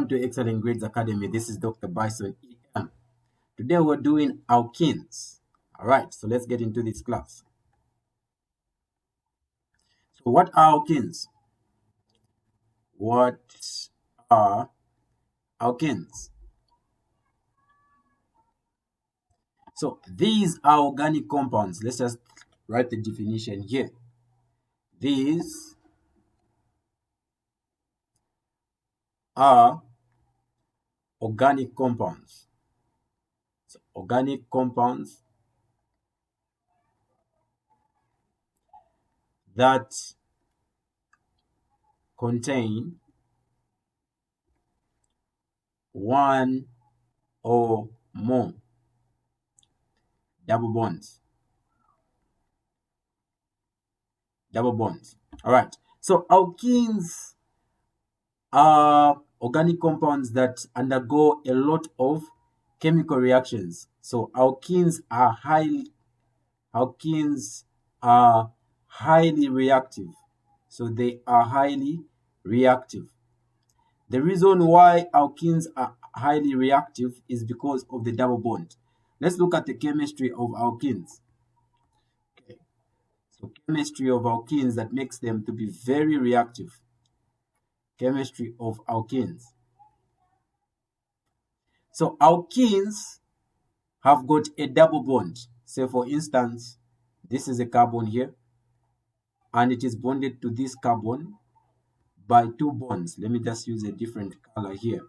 Welcome to Excellent Grades Academy. This is Dr. Byson EM. Today we're doing alkenes. All right, so let's get into this class. So what are alkenes? What are alkenes? So these are organic compounds. Let's just write the definition here. These are organic compounds. So organic compounds that contain one or more double bonds. All right. So alkenes are organic compounds that undergo a lot of chemical reactions. So alkenes are highly reactive. So they are highly reactive. The reason why alkenes are highly reactive is because of the double bond. Let's look at the chemistry of alkenes. Okay. So chemistry of alkenes that makes them to be very reactive. Chemistry of alkenes. So alkenes have got a double bond. Say for instance, this is a carbon here, and it is bonded to this carbon by two bonds. Let me just use a different color here.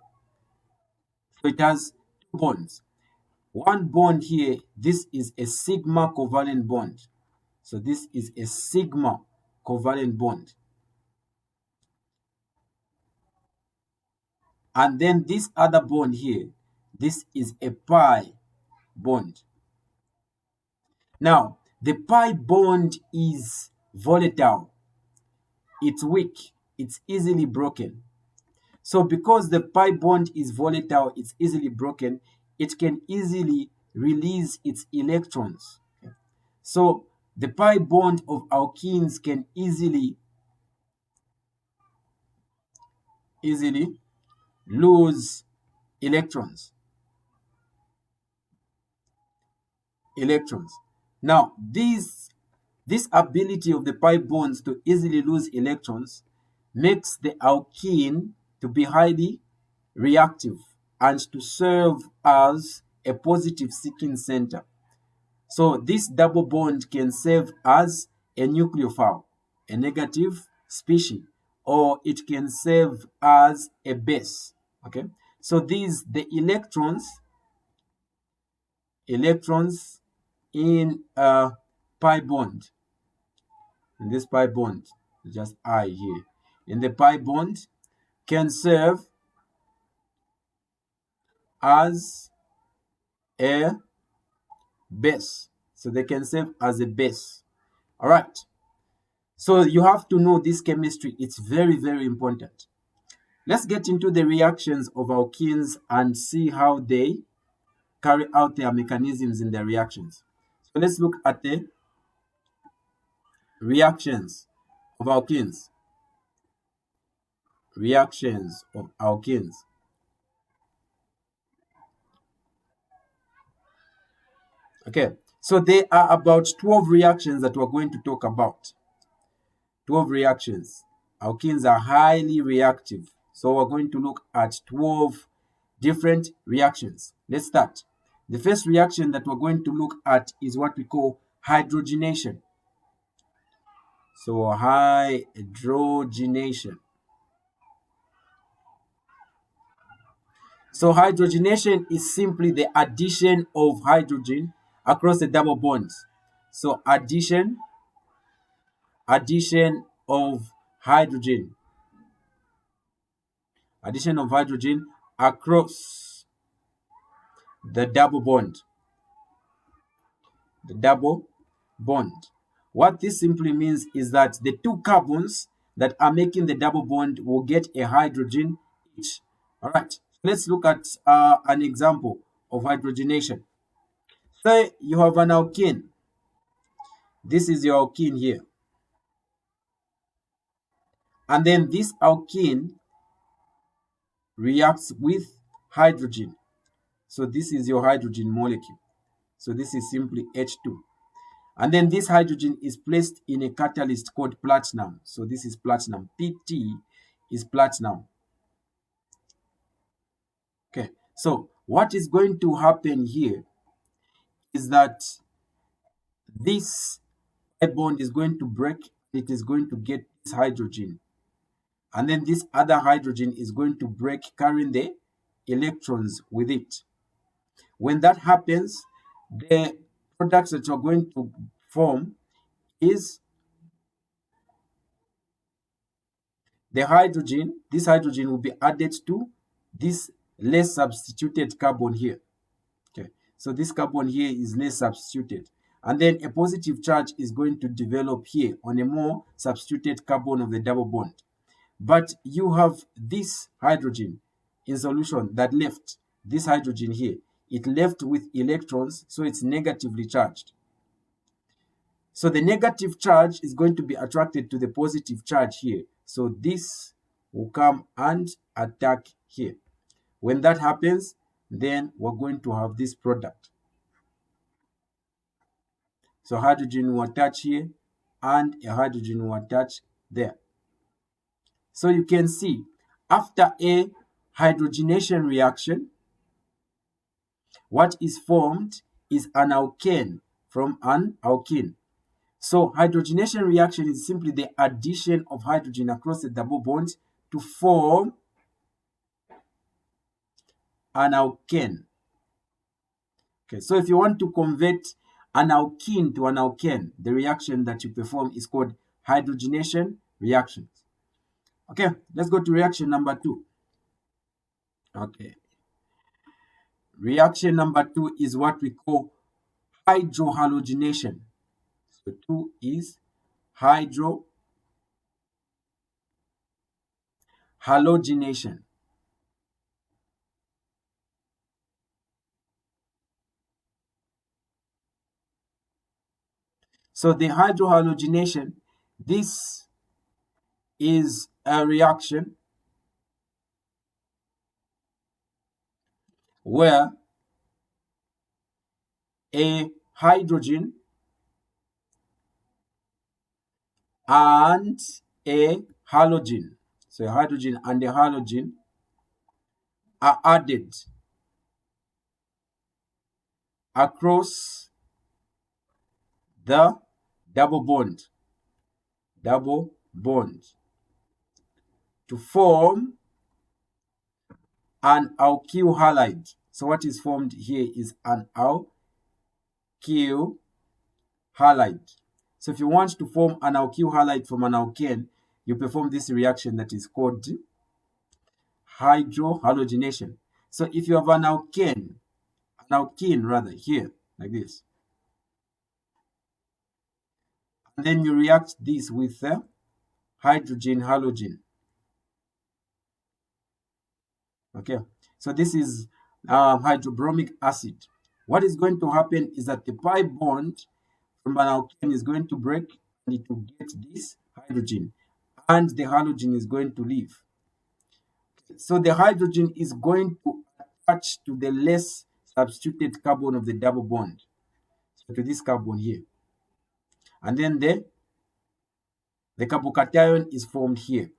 So it has two bonds. One bond here, this is a sigma covalent bond. So this is a sigma covalent bond. And then this other bond here, this is a pi bond. Now, the pi bond is volatile. It's weak. It's easily broken. So because the pi bond is volatile, it's easily broken, it can easily release its electrons. So the pi bond of alkenes can easily lose electrons. Now, this ability of the pi bonds to easily lose electrons makes the alkene to be highly reactive and to serve as a positive seeking center. So this double bond can serve as a nucleophile, a negative species, or it can serve as a base. Okay, so the electrons in a pi bond, in this pi bond, just I here, in the pi bond can serve as a base. So they can serve as a base. All right. So you have to know this chemistry. It's very, very important. Let's get into the reactions of alkenes and see how they carry out their mechanisms in their reactions. So let's look at the reactions of alkenes. Reactions of alkenes. Okay, so there are about 12 reactions that we're going to talk about. 12 reactions. Alkenes are highly reactive. So we're going to look at 12 different reactions. Let's start. The first reaction that we're going to look at is what we call hydrogenation. So hydrogenation. So hydrogenation is simply the addition of hydrogen across the double bonds. So addition of hydrogen. Addition of hydrogen across the double bond. The double bond. What this simply means is that the two carbons that are making the double bond will get a hydrogen each. All right, let's look at an example of hydrogenation. Say you have an alkene. This is your alkene here. And then this alkene reacts with hydrogen. So this is your hydrogen molecule. So this is simply H2. And then this hydrogen is placed in a catalyst called platinum. So this is platinum. PT is platinum. Okay. So what is going to happen here is that this bond is going to break. It is going to get this hydrogen. And then this other hydrogen is going to break, carrying the electrons with it. When that happens, the products that you're going to form is the hydrogen. This hydrogen will be added to this less substituted carbon here. Okay, so this carbon here is less substituted. And then a positive charge is going to develop here on a more substituted carbon of the double bond. But you have this hydrogen in solution that left, this hydrogen here. It left with electrons, so it's negatively charged. So the negative charge is going to be attracted to the positive charge here. So this will come and attack here. When that happens, then we're going to have this product. So hydrogen will attach here and a hydrogen will attach there. So you can see after a hydrogenation reaction, what is formed is an alkane from an alkene. So hydrogenation reaction is simply the addition of hydrogen across the double bond to form an alkane. Okay, so if you want to convert an alkene to an alkane, the reaction that you perform is called hydrogenation reaction. Okay, let's go to reaction number 2. Okay. Reaction number 2 is what we call hydrohalogenation. So 2 is hydrohalogenation. So the hydrohalogenation, this is a reaction where a hydrogen and a halogen, so a hydrogen and a halogen are added across the double bond to form an alkyl halide. So what is formed here is an alkyl halide. So if you want to form an alkyl halide from an alkane, you perform this reaction that is called hydrohalogenation. So if you have an alkene rather, here, like this, and then you react this with hydrogen halogen. Okay, so this is hydrobromic acid. What is going to happen is that the pi bond from an alkane is going to break and it will get this hydrogen, and the halogen is going to leave. So the hydrogen is going to attach to the less substituted carbon of the double bond, so to this carbon here. And then the carbocation is formed here.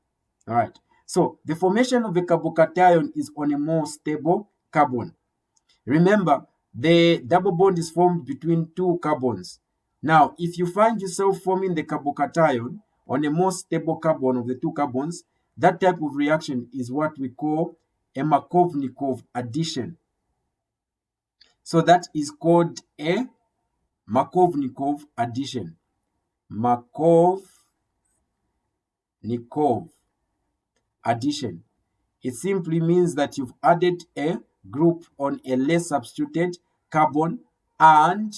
All right. So the formation of the carbocation is on a more stable carbon. Remember, the double bond is formed between two carbons. Now, if you find yourself forming the carbocation on a more stable carbon of the two carbons, that type of reaction is what we call a Markovnikov addition. So that is called a Markovnikov addition. Markovnikov addition. It simply means that you've added a group on a less substituted carbon and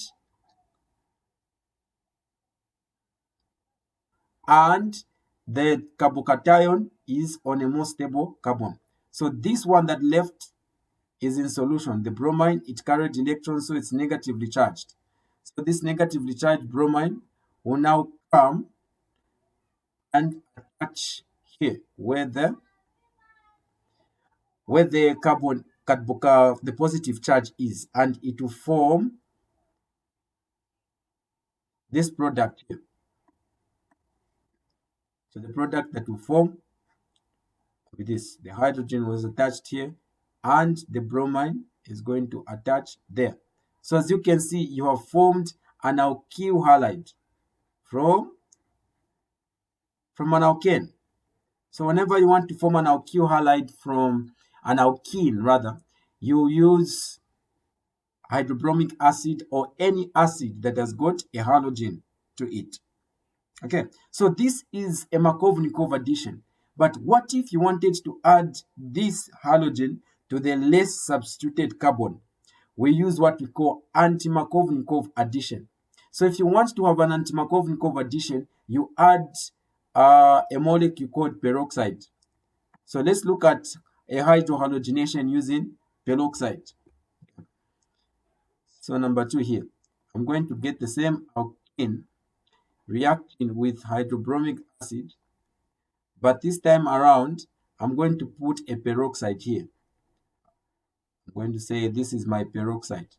the carbocation is on a more stable carbon. So this one that left is in solution. The bromine, it carried electrons, so it's negatively charged. So this negatively charged bromine will now come and attach here where where the the positive charge is, and it will form this product here. So the product that will form with this, the hydrogen was attached here, and the bromine is going to attach there. So as you can see, you have formed an alkyl halide from an alkane. So whenever you want to form an alkyl halide from an alkene, rather, you use hydrobromic acid or any acid that has got a halogen to it. Okay, so this is a Markovnikov addition. But what if you wanted to add this halogen to the less substituted carbon? We use what we call anti-Markovnikov addition. So if you want to have an anti-Markovnikov addition, you add a molecule called peroxide. So let's look at a hydrohalogenation using peroxide. So number 2 here, I'm going to get the same alkene reacting with hydrobromic acid, but this time around, I'm going to put a peroxide here. I'm going to say this is my peroxide.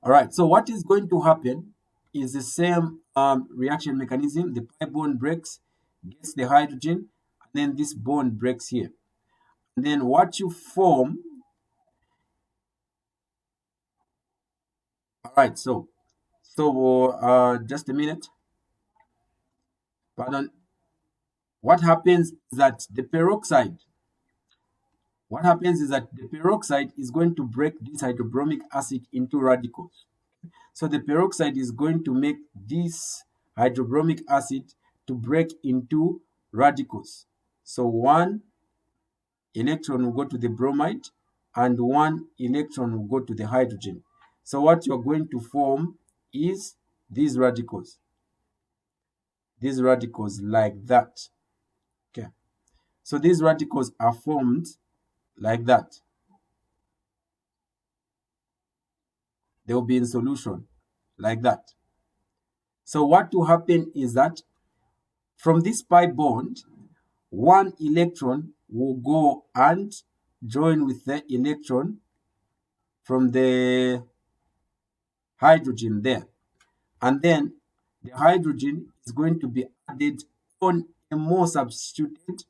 All right, so what is going to happen is the same reaction mechanism. The pi bond breaks, gets the hydrogen, and then this bond breaks here. And then what you form, all right, so just a minute. Pardon. What happens is that the peroxide is going to break this hydrobromic acid into radicals. So the peroxide is going to make this hydrobromic acid to break into radicals. So one electron will go to the bromide and one electron will go to the hydrogen. So what you're going to form is these radicals like that. Okay, so these radicals are formed like that. They will be in solution like that. So what will happen is that from this pi bond, one electron will go and join with the electron from the hydrogen there. And then the hydrogen is going to be added on a more substituted.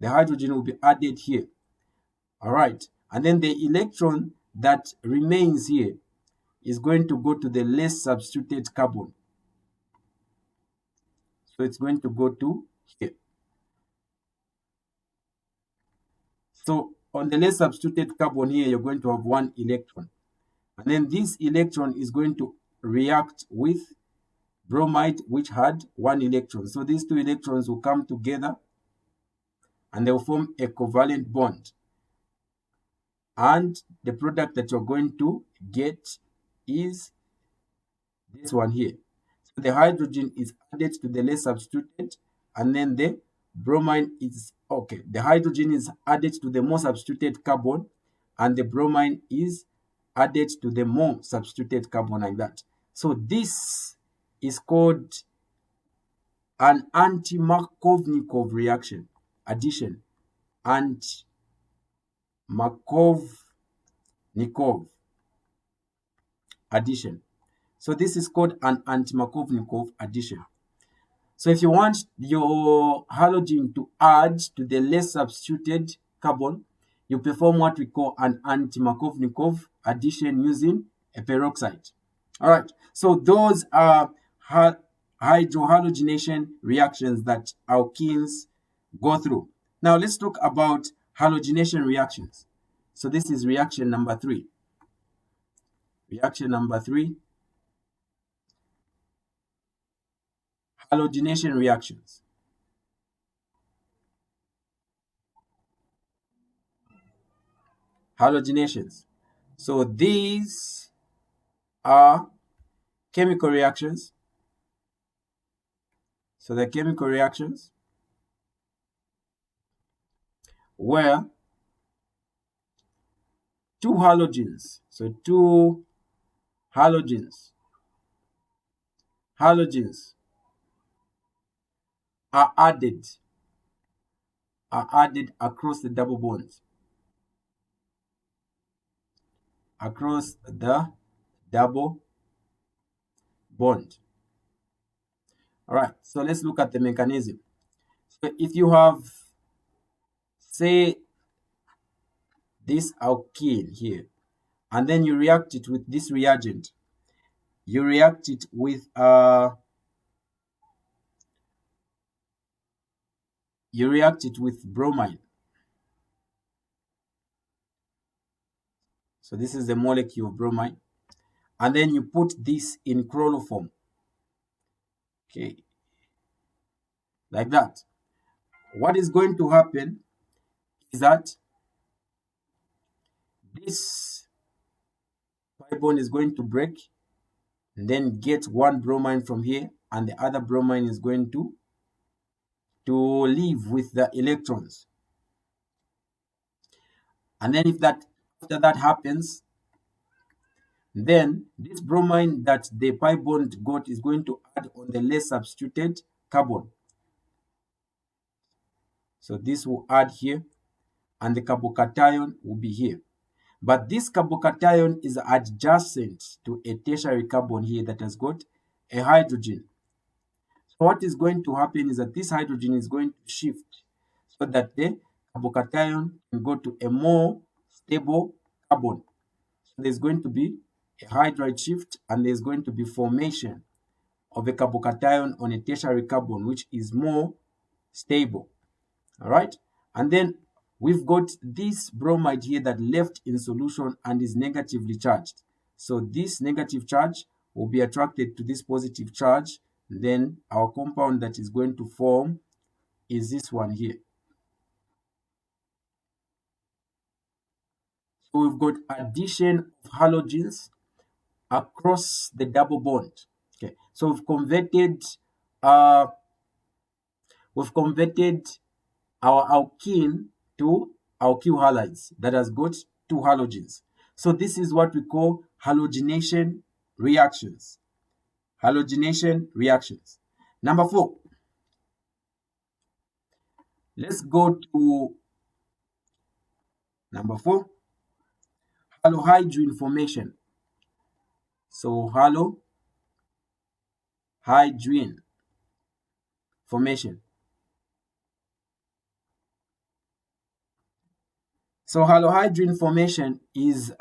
The hydrogen will be added here. All right. And then the electron that remains here is going to go to the less substituted carbon. So it's going to go to here. So on the less substituted carbon here, you're going to have one electron. And then this electron is going to react with bromide, which had one electron. So these two electrons will come together and they'll form a covalent bond. And the product that you're going to get is this one here. So the hydrogen is added to the less substituted, and then the bromine is, okay, the hydrogen is added to the more substituted carbon, and the bromine is added to the more substituted carbon like that. So this is called an anti-Markovnikov reaction, addition, anti-Markovnikov addition. So this is called an anti-Markovnikov addition. So if you want your halogen to add to the less substituted carbon, you perform what we call an anti-Markovnikov addition using a peroxide. All right, so those are hydrohalogenation reactions that alkenes go through. Now let's talk about halogenation reactions. So this is reaction number 3. Reaction number 3, halogenation reactions. Halogenations. So these are chemical reactions. So the chemical reactions where two halogens, so two halogens are added across the double bonds. Across the double bond. All right, so let's look at the mechanism. So if you have, say, this alkene here, and then you react it with this reagent, you react it with bromine. So this is the molecule of bromine, and then you put this in chloroform. Okay, like that. What is going to happen is that this pi bond is going to break, and then get one bromine from here, and the other bromine is going to leave with the electrons. And then after that happens, then this bromine that the pi bond got is going to add on the less substituted carbon. So this will add here, and the carbocation will be here. But this carbocation is adjacent to a tertiary carbon here that has got a hydrogen. So what is going to happen is that this hydrogen is going to shift so that the carbocation can go to a more stable carbon. So there's going to be a hydride shift, and there's going to be formation of a carbocation on a tertiary carbon, which is more stable. All right, and then we've got this bromide here that left in solution and is negatively charged. So this negative charge will be attracted to this positive charge. Then our compound that is going to form is this one here. So we've got addition of halogens across the double bond. Okay, so we've converted our alkene to alkyl halides that has got two halogens. So this is what we call halogenation reactions. Halogenation reactions. Number 4. Let's go to number 4. Halohydrin formation. So halohydrin formation. So halohydrin formation is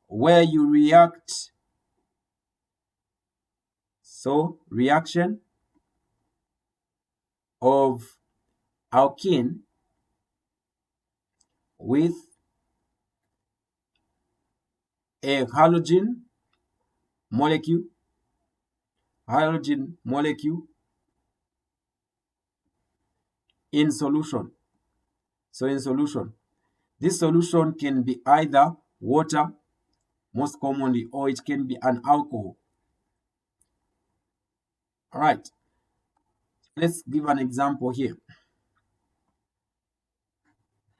where you react. So reaction of alkene with a halogen molecule in solution. So in solution, this solution can be either water, most commonly, or it can be an alcohol. All right, let's give an example here.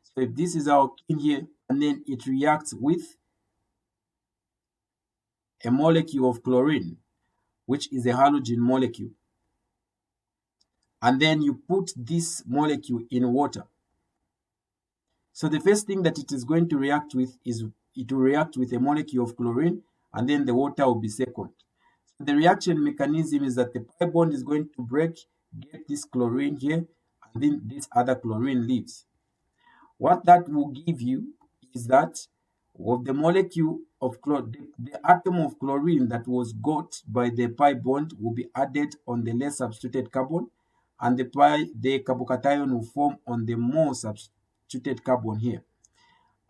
So if this is our alkene here, and then it reacts with a molecule of chlorine, which is a halogen molecule, and then you put this molecule in water. So the first thing that it is going to react with is it will react with a molecule of chlorine, and then the water will be second. So the reaction mechanism is that the pi bond is going to break, get this chlorine here, and then this other chlorine leaves. What that will give you is that of the molecule of the atom of chlorine that was got by the pi bond will be added on the less substituted carbon, and the carbocation will form on the more substituted carbon here.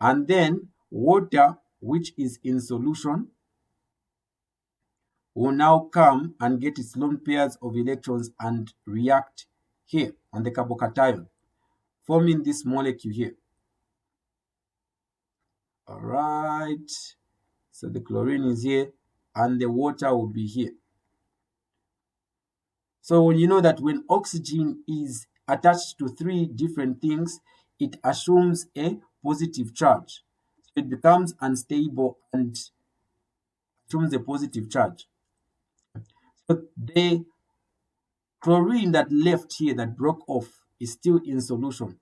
And then water, which is in solution, will now come and get its lone pairs of electrons and react here on the carbocation, forming this molecule here. All right, so the chlorine is here and the water will be here. So you know that when oxygen is attached to 3 different things, it assumes a positive charge. So it becomes unstable and assumes a positive charge. So the Chlorine that left here, that broke off, is still in solution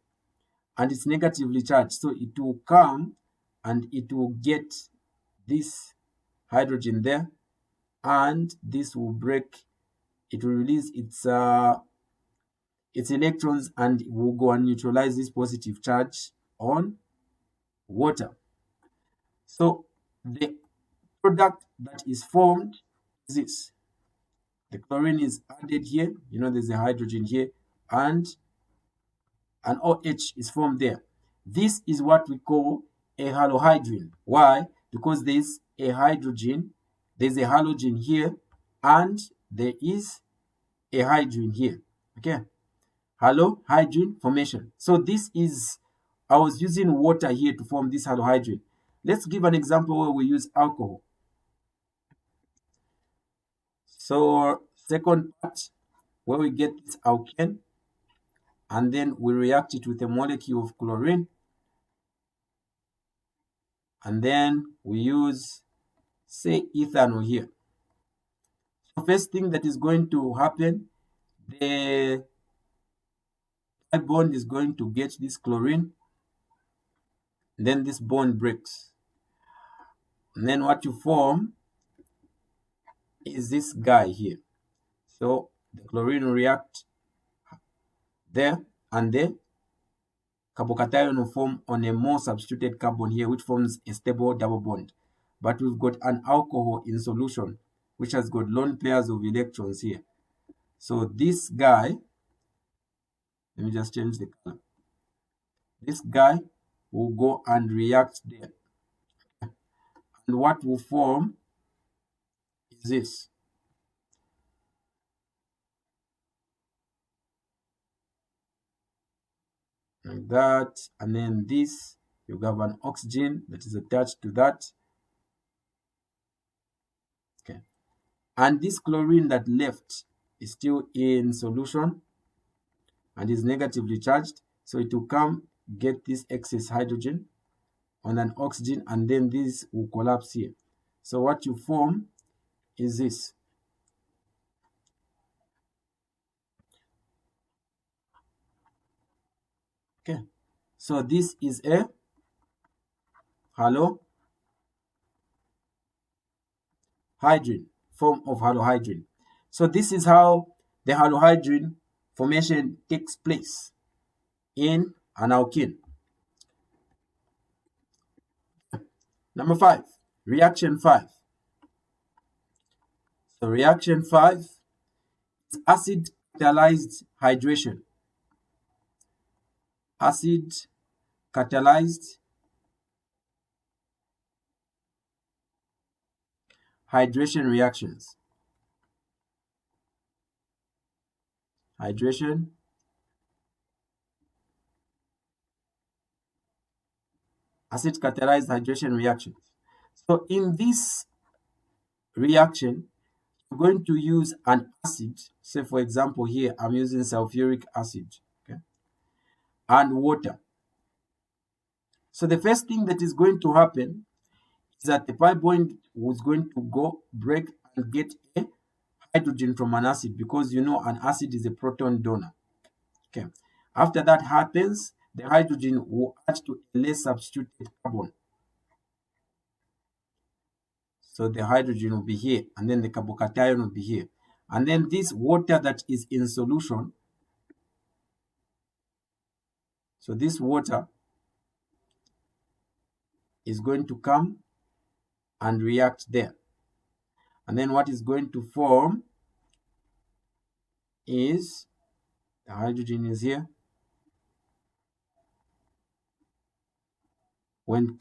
and it's negatively charged. So it will come and it will get this hydrogen there, and this will break. It will release its electrons and it will go and neutralize this positive charge on water. So the product that is formed is this. The chlorine is added here. You know, there's a hydrogen here, and an OH is formed there. This is what we call a halohydrin. Why? Because there's a hydrogen, there's a halogen here, and there is a hydrogen here. Okay, halohydrin formation. So this is, I was using water here to form this halohydrin. Let's give an example where we use alcohol. So second part, where we get this alkane, and then we react it with a molecule of chlorine, and then we use, say, ethanol here. So first thing that is going to happen, the pi bond is going to get this chlorine, then this bond breaks, and then what you form is this guy here. So the chlorine will react there, and the carbocation will form on a more substituted carbon here, which forms a stable double bond. But we've got an alcohol in solution, which has got lone pairs of electrons here. So this guy, let me just change the color. This guy will go and react there. And what will form is this. Like that. And then this, you have an oxygen that is attached to that. Okay. And this chlorine that left is still in solution and is negatively charged. So it will come get this excess hydrogen on an oxygen, and then this will collapse here. So what you form is this. Okay. So this is a halohydrin, form of halohydrin. So this is how the halohydrin formation takes place in an alkene. Number 5, reaction 5. So reaction 5 is acid catalyzed hydration. Acid catalyzed hydration reactions. Hydration acid catalyzed hydration reactions. So in this reaction, you're going to use an acid. Say for example here, I'm using sulfuric acid, okay, and water. So the first thing that is going to happen is that the pi bond was going to go break and get a hydrogen from an acid, because you know an acid is a proton donor. Okay. After that happens, the hydrogen will add to a less substituted carbon. So the hydrogen will be here, and then the carbocation will be here. And then this water that is in solution, so this water is going to come and react there. And then what is going to form is, the hydrogen is here. When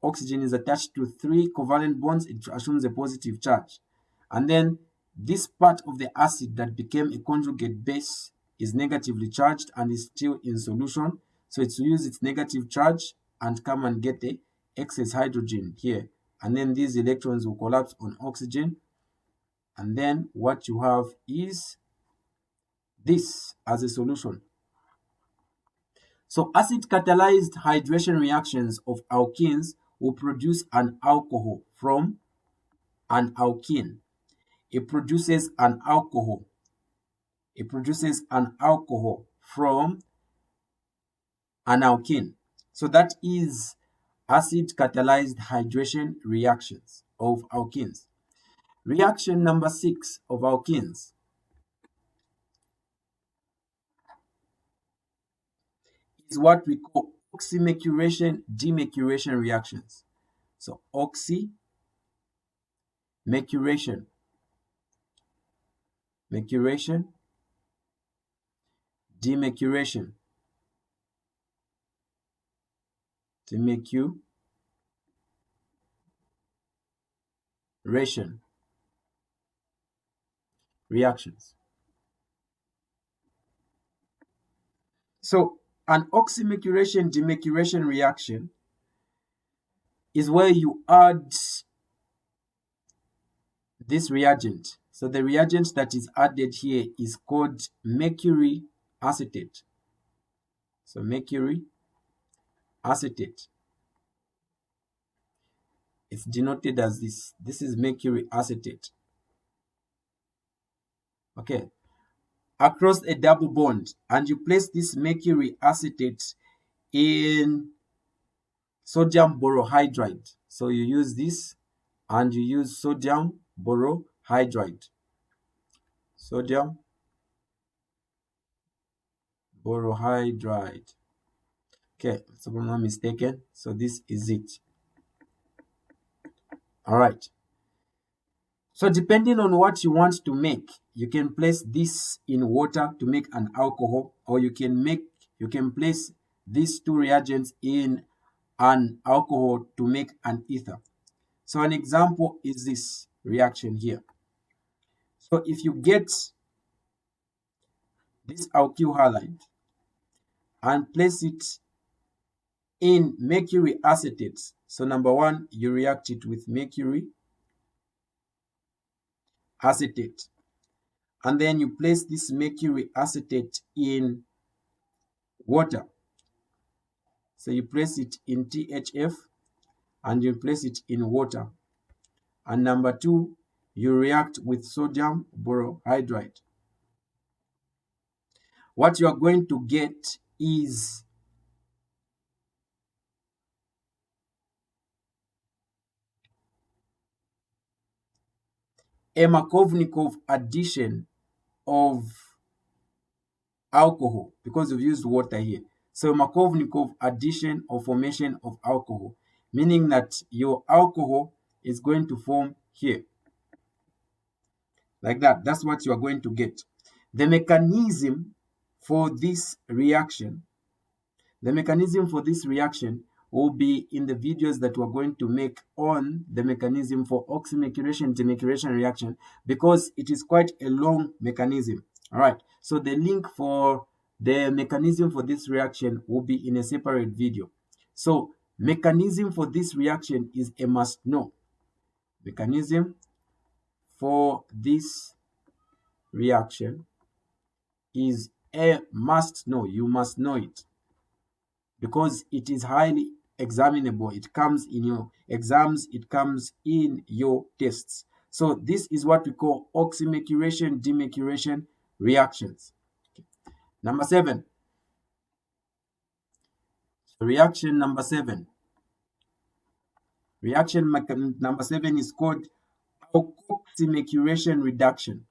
oxygen is attached to 3 covalent bonds, it assumes a positive charge. And then this part of the acid that became a conjugate base is negatively charged and is still in solution. So it's to use its negative charge and come and get the excess hydrogen here. And then these electrons will collapse on oxygen. And then what you have is this as a solution. So acid-catalyzed hydration reactions of alkenes will produce an alcohol from an alkene. It produces an alcohol. It produces an alcohol from an alkene. So that is acid-catalyzed hydration reactions of alkenes. Reaction number 6 of alkenes is what we call oxymaccuration demaccuration reactions. So oxymaccuration, maccuration, demaccuration, demaccuration reactions. So an oxymaccuration demaccuration reaction is where you add this reagent. So the reagent that is added here is called mercury acetate. So mercury acetate. It's denoted as this. This is mercury acetate. Okay. Across a double bond, and you place this mercury acetate in sodium borohydride. So you use this and you use sodium borohydride. Sodium borohydride. Okay, so I'm not mistaken. So this is it. All right. So depending on what you want to make, you can place this in water to make an alcohol, or you can place these two reagents in an alcohol to make an ether. So an example is this reaction here. So if you get this alkyl halide and place it in mercury acetate, so number one, you react it with mercury acetate, and then you place this mercury acetate in water. So you place it in THF and you place it in water. And number two, you react with sodium borohydride. What you are going to get is a Markovnikov addition of alcohol, because we've used water here. So Markovnikov addition or formation of alcohol, meaning that your alcohol is going to form here. Like that. That's what you are going to get. The mechanism for this reaction will be in the videos that we're going to make on the mechanism for oxymaccuration demaccuration reaction, because it is quite a long mechanism. All right. So the link for the mechanism for this reaction will be in a separate video. So mechanism for this reaction is a must know. Mechanism for this reaction is a must know. You must know it because it is highly examinable. It comes in your exams, it comes in your tests. So this is what we call oxymaccuration demaccuration reactions. Okay. Number 7. Reaction number 7. Reaction number 7 is called alkoxymaccuration reduction.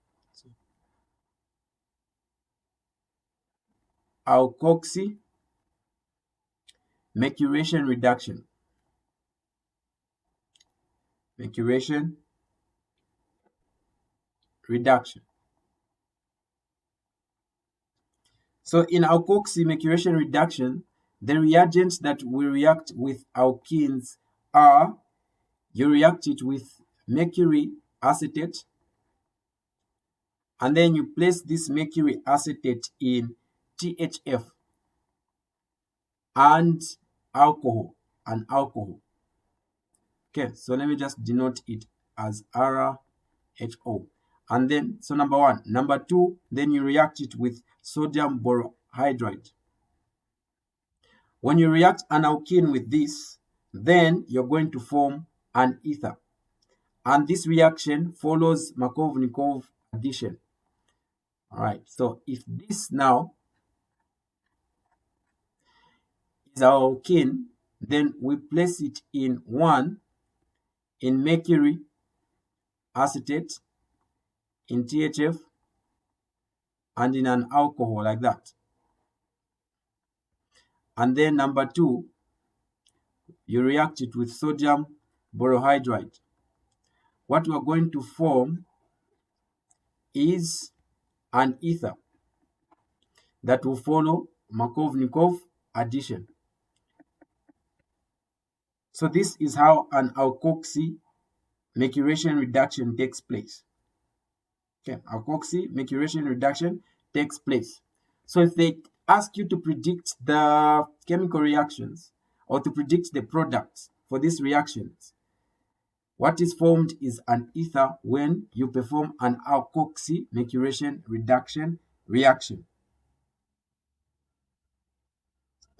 Alkoxymaccuration reduction. Maccuration reduction. So in alkoxymaccuration reduction, the reagents that will react with alkenes are, you react it with mercury acetate, and then you place this mercury acetate in THF and alcohol, Okay, so let me just denote it as RHO. And then, so number 1. Number 2, then you react it with sodium borohydride. When you react an alkene with this, then you're going to form an ether. And this reaction follows Markovnikov addition. All right, so if this now is our alkene, then we place it in one in mercury acetate, in THF, and in an alcohol like that. And then number two, you react it with sodium borohydride. What we are going to form is an ether that will follow Markovnikov addition. So this is how an alkoxy maturation reduction takes place. Okay, alkoxy maturation reduction takes place. So if they ask you to predict the chemical reactions or to predict the products for these reactions, what is formed is an ether when you perform an alkoxy maturation reduction reaction.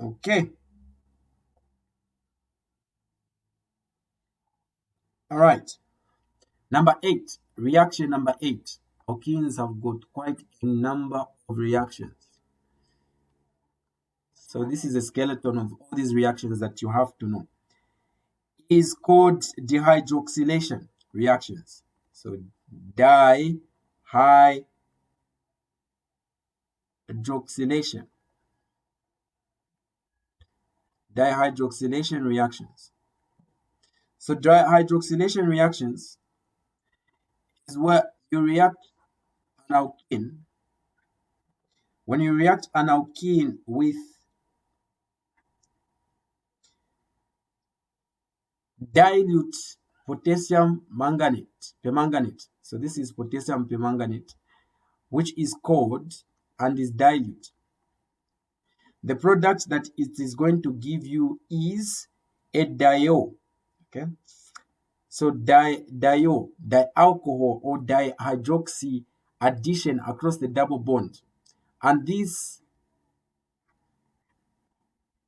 Okay. All right. Number 8, reaction number 8. Alkenes have got quite a number of reactions. So this is a skeleton of all these reactions that you have to know. Is called dihydroxylation reactions. So dihydroxylation reactions. So dihydroxylation reactions is where you react an alkene. When you react an alkene with dilute potassium permanganate. So this is potassium permanganate, which is cold and is dilute. The product that it is going to give you is a diol. Okay. So diol, dialcohol or dihydroxy addition across the double bond. And this,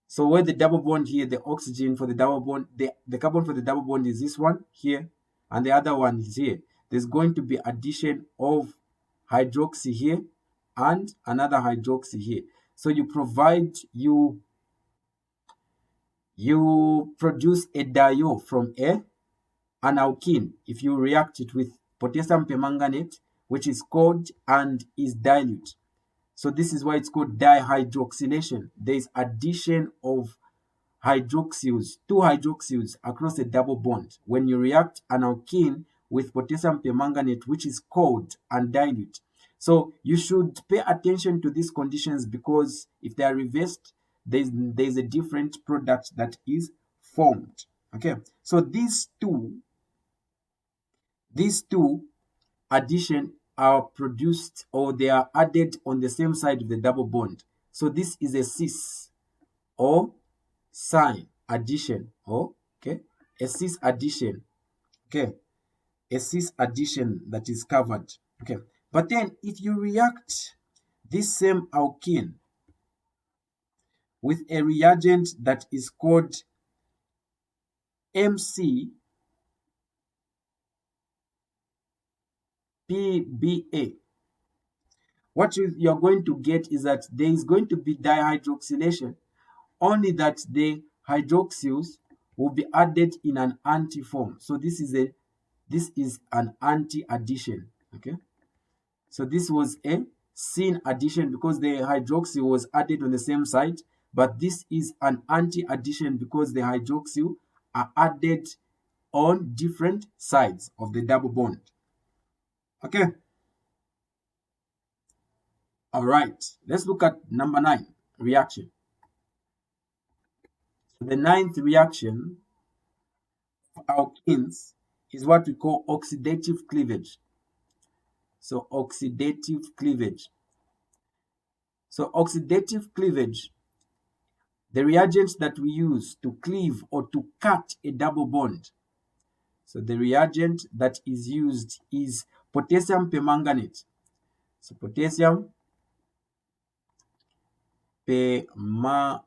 so where the double bond here, the oxygen for the double bond, the carbon for the double bond is this one here, and the other one is here. There's going to be addition of hydroxy here and another hydroxy here. So you produce a diol from an alkene if you react it with potassium permanganate, which is cold and is dilute. So this is why it's called dihydroxylation. There is addition of hydroxyls, two hydroxyls across a double bond when you react an alkene with potassium permanganate, which is cold and dilute. So you should pay attention to these conditions because if they are reversed, there's a different product that is formed. Okay, so these two addition are produced or they are added on the same side of the double bond. So this is a cis or sign addition, or okay, a cis addition, okay, a cis addition that is covered. Okay, but then if you react this same alkene with a reagent that is called MCPBA, what you're going to get is that there is going to be dihydroxylation, only that the hydroxyls will be added in an anti form. So this is an anti addition. Okay, so this was a syn addition because the hydroxyl was added on the same side, but this is an anti addition because the hydroxyl are added on different sides of the double bond. Okay. All right, let's look at number 9, reaction. So the 9th reaction of alkenes is what we call oxidative cleavage. So oxidative cleavage. So oxidative cleavage, the reagents that we use to cleave or to cut a double bond. So the reagent that is used is potassium permanganate. So potassium permanganate.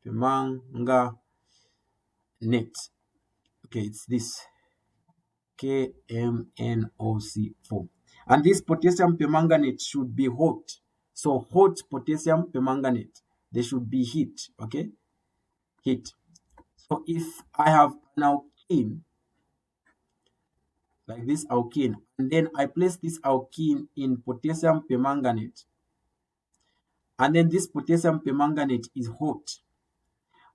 Permanganate. Okay, it's this. KMnOC4. And this potassium permanganate should be hot. So hot potassium permanganate, they should be heat, okay? Heat. So if I have an alkene, like this alkene, and then I place this alkene in potassium permanganate, and then this potassium permanganate is hot,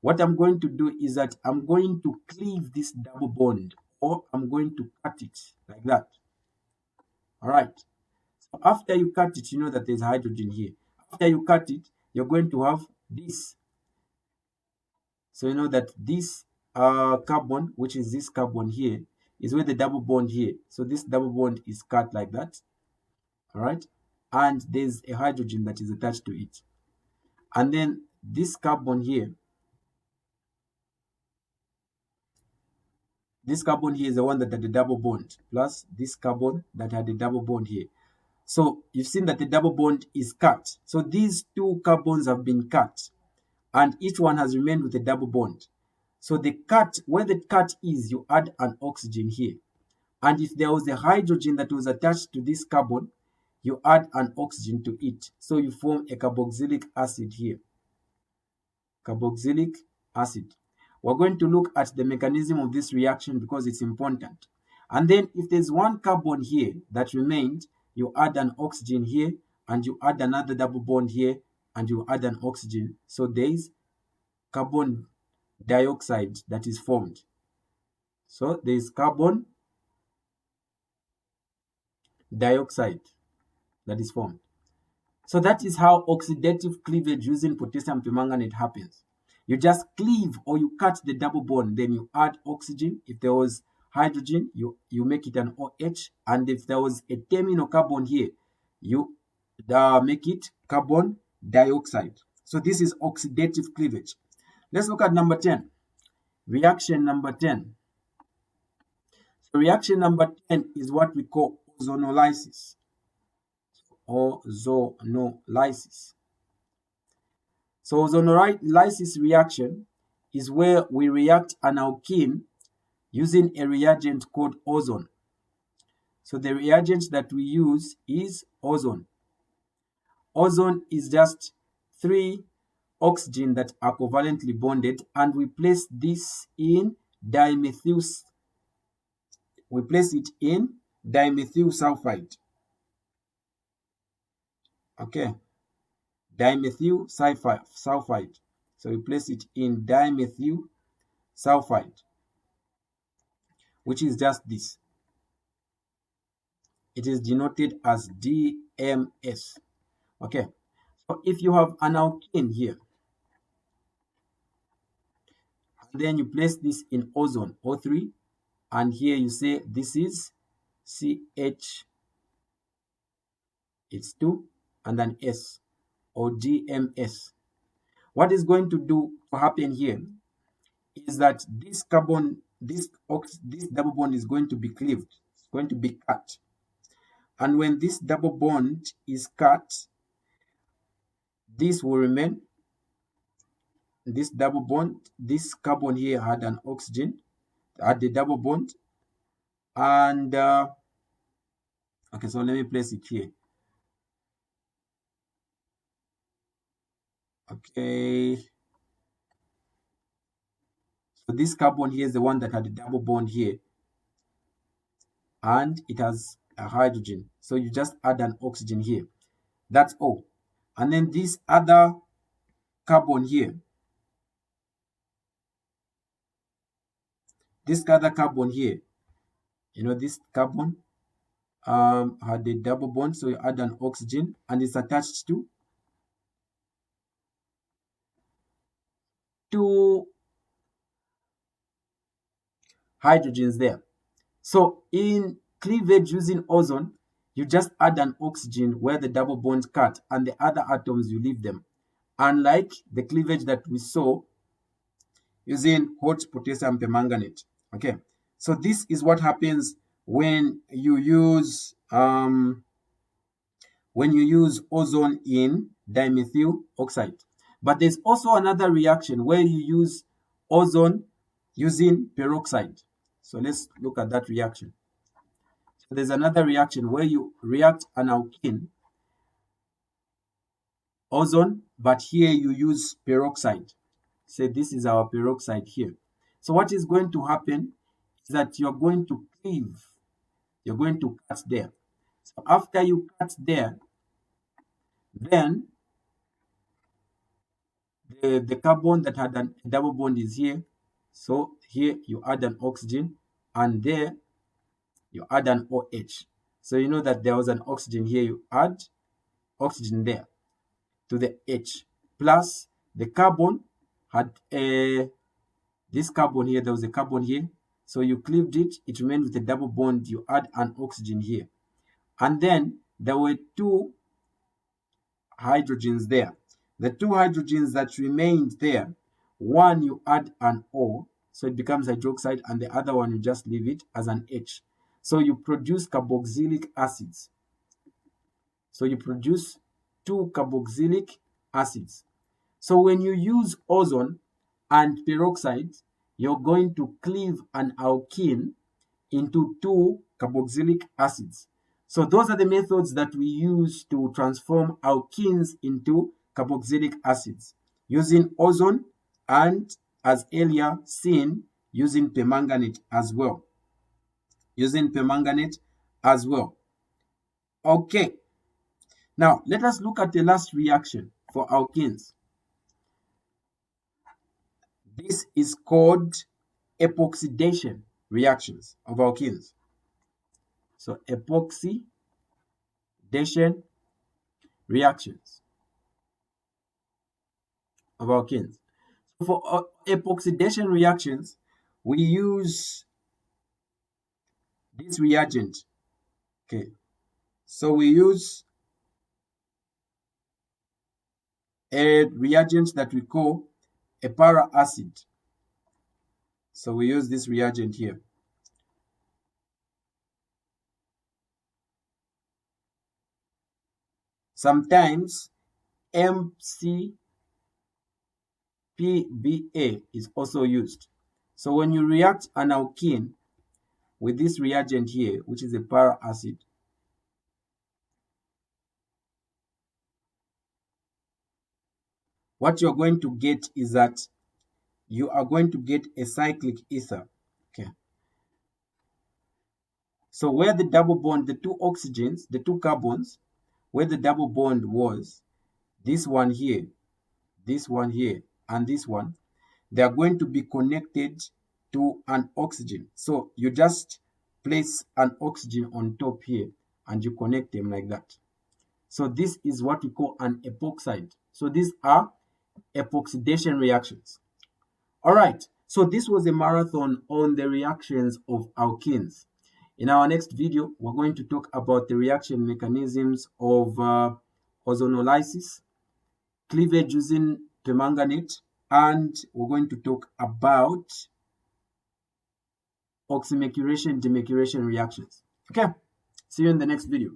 what I'm going to do is that I'm going to cleave this double bond, or I'm going to cut it like that. All right. So after you cut it, you know that there's hydrogen here. After you cut it, you're going to have this. So you know that this carbon, which is this carbon here, is where the double bond here. So this double bond is cut like that. All right. And there's a hydrogen that is attached to it. And then this carbon here, this carbon here is the one that had the double bond, plus this carbon that had the double bond here. So you've seen that the double bond is cut. So these two carbons have been cut, and each one has remained with a double bond. So the cut, where the cut is, you add an oxygen here. And if there was a hydrogen that was attached to this carbon, you add an oxygen to it. So you form a carboxylic acid here. Carboxylic acid. We're going to look at the mechanism of this reaction because it's important. And then if there's one carbon here that remained, you add an oxygen here, and you add another double bond here, and you add an oxygen. So there is carbon dioxide that is formed. So there is carbon dioxide that is formed. So that is how oxidative cleavage using potassium permanganate happens. You just cleave, or you cut the double bond, then you add oxygen. If there was hydrogen, you make it an OH, and if there was a terminal carbon here, you make it carbon dioxide. So this is oxidative cleavage. Let's look at number 10. Reaction number 10. So reaction number 10 is what we call ozonolysis. Ozonolysis. So ozonolysis reaction is where we react an alkene using a reagent called ozone. So the reagent that we use is ozone. Ozone is just 3 oxygen that are covalently bonded, and we place this in dimethyl. We place it in dimethyl sulfide. Okay, dimethyl sulfide. So we place it in dimethyl sulfide, which is just this. It is denoted as DMS. Okay, so if you have an alkene here, and then you place this in ozone, O3, and here you say this is CH, it's 2, and then S, or DMS. What is going to happen here is that this carbon, this double bond is going to be cleaved, it's going to be cut. And when this double bond is cut, this will remain. This double bond, this carbon here had an oxygen, had the double bond, and okay, so let me place it here. Okay, so this carbon here is the one that had a double bond here, and it has a hydrogen. So you just add an oxygen here. That's all. And then this other carbon here, this other carbon here, you know, this carbon had a double bond, so you add an oxygen, and it's attached to 2 hydrogens there. So in cleavage using ozone, you just add an oxygen where the double bond cut, and the other atoms you leave them. Unlike the cleavage that we saw using hot potassium permanganate. Okay, so this is what happens when you use ozone in dimethyl oxide. But there's also another reaction where you use ozone using peroxide. So let's look at that reaction. So there's another reaction where you react an alkene, ozone, but here you use peroxide. Say this is our peroxide here. So what is going to happen is that you're going to cleave. You're going to cut there. So after you cut there, then the carbon that had a double bond is here. So here you add an oxygen, and there you add an OH. So you know that there was an oxygen here, you add oxygen there to the H. Plus the carbon had this carbon here, there was a carbon here. So you cleaved it, it remained with a double bond, you add an oxygen here. And then there were two hydrogens there. The two hydrogens that remained there, one you add an O, so it becomes hydroxide, and the other one you just leave it as an H. So you produce carboxylic acids. So you produce two carboxylic acids. So when you use ozone and peroxide, you're going to cleave an alkene into two carboxylic acids. So those are the methods that we use to transform alkenes into carboxylic acids, using ozone and, as earlier seen, using permanganate as well. Okay, now let us look at the last reaction for alkenes. This is called epoxidation reactions of alkenes. So epoxidation reactions of alkenes. So for epoxidation reactions, we use this reagent. Okay, so we use a reagent that we call a para acid. So we use this reagent here. Sometimes MCPBA is also used. So when you react an alkene with this reagent here, which is a para acid, what you're going to get is that you are going to get a cyclic ether. Okay. So where the double bond, the two oxygens, the two carbons, where the double bond was, this one here, and this one, they are going to be connected to an oxygen. So you just place an oxygen on top here and you connect them like that. So this is what we call an epoxide. So these are epoxidation reactions. All right, so this was a marathon on the reactions of alkenes. In our next video, we're going to talk about the reaction mechanisms of ozonolysis, cleavage using permanganate, and we're going to talk about oxymaccuration, demaccuration reactions. Okay, see you in the next video.